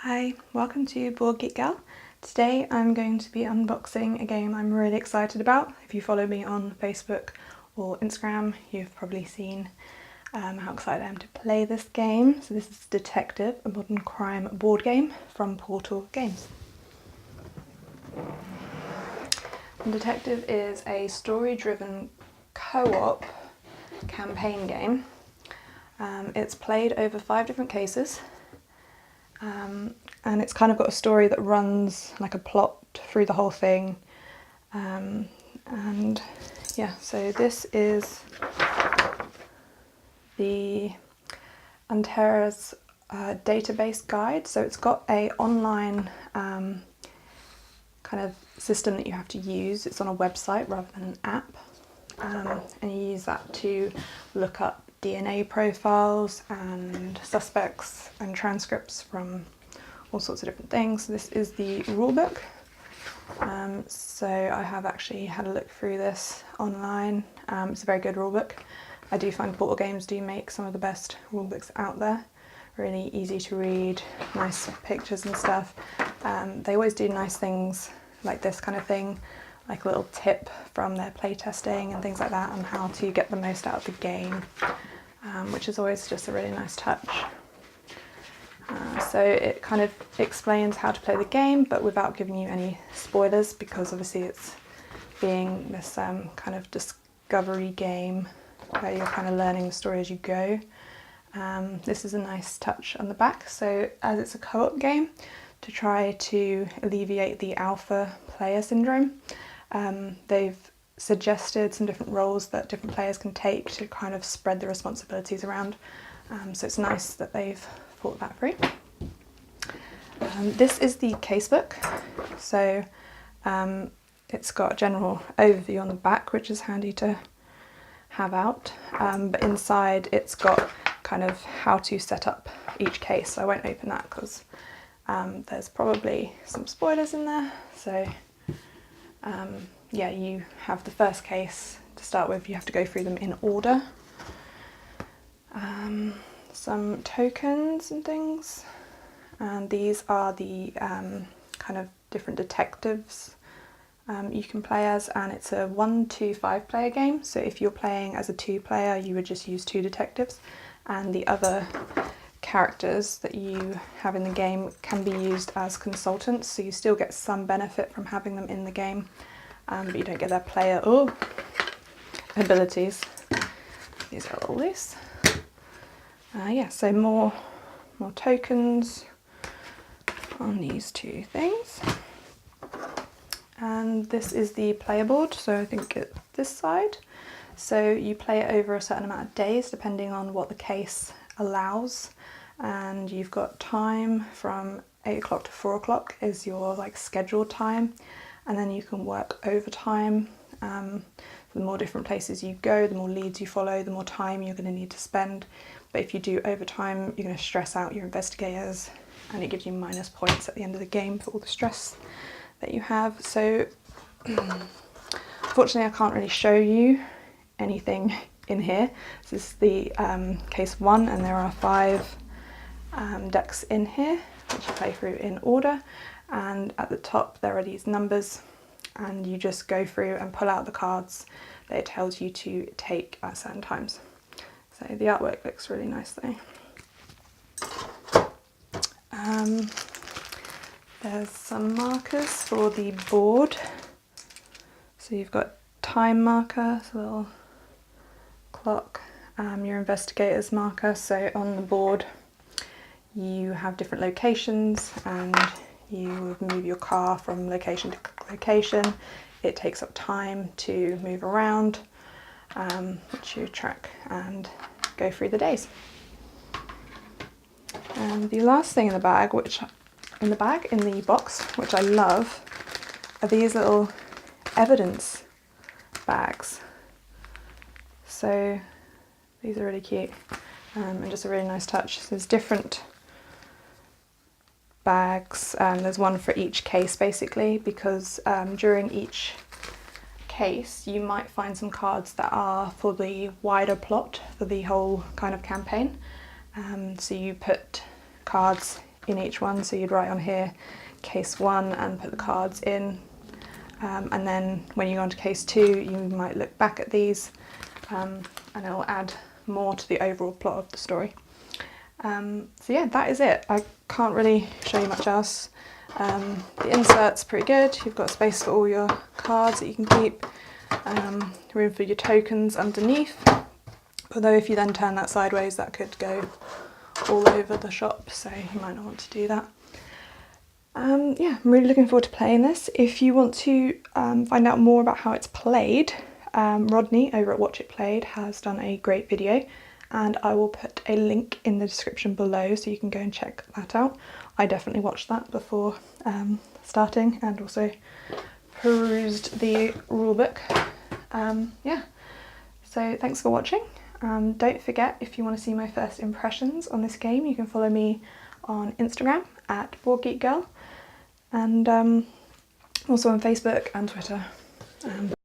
Hi, welcome to Board Geek Gal. Today I'm going to be unboxing a game I'm really excited about. If you follow me on Facebook or Instagram, you've probably seen how excited I am to play this game. So this is Detective, a modern crime board game from Portal Games. And Detective is a story-driven co-op campaign game. It's played over 5 different cases. And it's kind of got a story that runs like a plot through the whole thing. And yeah, so this is the Antera's database guide. So it's got a online kind of system that you have to use. It's on a website rather than an app. And you use that to look up DNA profiles and suspects and transcripts from all sorts of different things. This is the rulebook. So I have actually had a look through this online. It's a very good rulebook. I do find Portal Games do make some of the best rulebooks out there. Really easy to read, nice pictures and stuff. They always do nice things like this kind of thing, like a little tip from their playtesting and things like that on how to get the most out of the game, which is always just a really nice touch. So it kind of explains how to play the game, but without giving you any spoilers, because obviously it's being this kind of discovery game where you're kind of learning the story as you go. This is a nice touch on the back. So as it's a co-op game, to try to alleviate the alpha player syndrome, they've suggested some different roles that different players can take to kind of spread the responsibilities around. So it's nice that they've thought that through. This is the casebook. So it's got a general overview on the back, which is handy to have out. But inside it's got kind of how to set up each case. So I won't open that because there's probably some spoilers in there. So yeah, you have the first case to start with. You have to go through them in order. Some tokens and things, and these are the kind of different detectives you can play as, and it's a 1 to 5 player game. So if you're playing as a 2 player, you would just use 2 detectives, and the other characters that you have in the game can be used as consultants, so you still get some benefit from having them in the game, but you don't get their player abilities. These are all loose. Yeah, so more tokens on these 2 things. And this is the player board, so I think it's this side. So you play it over a certain amount of days depending on what the case allows, and you've got time from 8 o'clock to 4 o'clock is your like scheduled time, and then you can work overtime. The more different places you go, the more leads you follow, the more time you're going to need to spend. But if you do overtime, you're going to stress out your investigators, and it gives you minus points at the end of the game for all the stress that you have. So unfortunately I can't really show you anything in here. This is the case 1, and there are 5 decks in here which you play through in order, and at the top there are these numbers, and you just go through and pull out the cards that it tells you to take at certain times. So the artwork looks really nice though. There's some markers for the board. So you've got time marker, so a little clock, your investigator's marker. So on the board you have different locations, and you move your car from location to location. It takes up time to move around, which you track and go through the days. And the last thing in the bag, in the box, which I love, are these little evidence bags. So these are really cute, and just a really nice touch. So there's different bags, there's one for each case basically, because during each case you might find some cards that are for the wider plot for the whole kind of campaign. So you put cards in each one. So you'd write on here case 1 and put the cards in, and then when you go on to case 2 you might look back at these, and it will add more to the overall plot of the story. So yeah, that is it. I can't really show you much else. The insert's pretty good. You've got space for all your cards that you can keep, room for your tokens underneath, although if you then turn that sideways that could go all over the shop, so you might not want to do that. Yeah, I'm really looking forward to playing this. If you want to find out more about how it's played, Rodney over at Watch It Played has done a great video, and I will put a link in the description below so you can go and check that out. I definitely watched that before starting, and also perused the rulebook. Yeah, so thanks for watching. Don't forget, if you want to see my first impressions on this game, you can follow me on Instagram at BoardGeekGirl, and also on Facebook and Twitter.